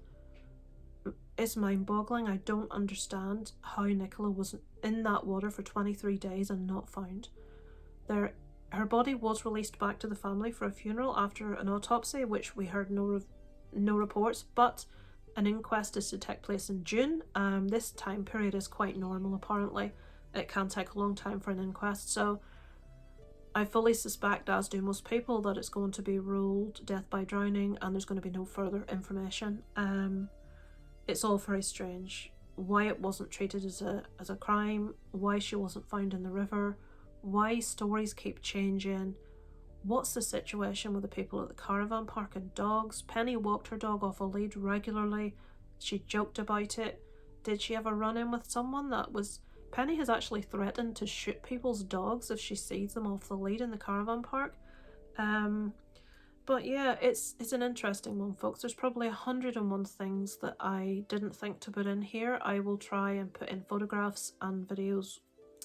mind-boggling. I don't understand how Nicola was in that water for 23 days and not found. Her body was released back to the family for a funeral after an autopsy, which we heard no reports, but an inquest is to take place in June. This time period is quite normal, apparently. It can take a long time for an inquest, so I fully suspect, as do most people, that it's going to be ruled death by drowning and there's going to be no further information. It's all very strange. Why it wasn't treated as a crime, why she wasn't found in the river, why stories keep changing. What's the situation with the people at the caravan park and dogs? Penny walked her dog off a lead regularly. She joked about it. Did she ever run in with someone that was... Penny has actually threatened to shoot people's dogs if she sees them off the lead in the caravan park. But yeah, it's an interesting one, folks. There's probably 101 things that I didn't think to put in here. I will try and put in photographs and videos.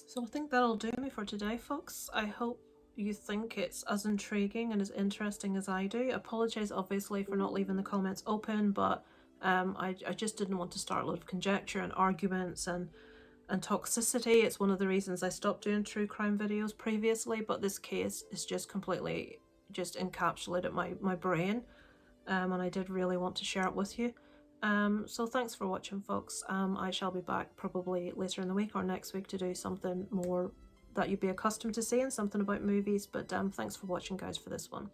So I think that'll do me for today, folks. I hope you think it's as intriguing and as interesting as I do. Apologies obviously for not leaving the comments open, but I just didn't want to start a lot of conjecture and arguments and toxicity. It's one of the reasons I stopped doing true crime videos previously, but this case is just completely encapsulated my brain, and I did really want to share it with you. So thanks for watching, folks. I shall be back probably later in the week or next week to do something more that you'd be accustomed to seeing, something about movies, but thanks for watching, guys, for this one.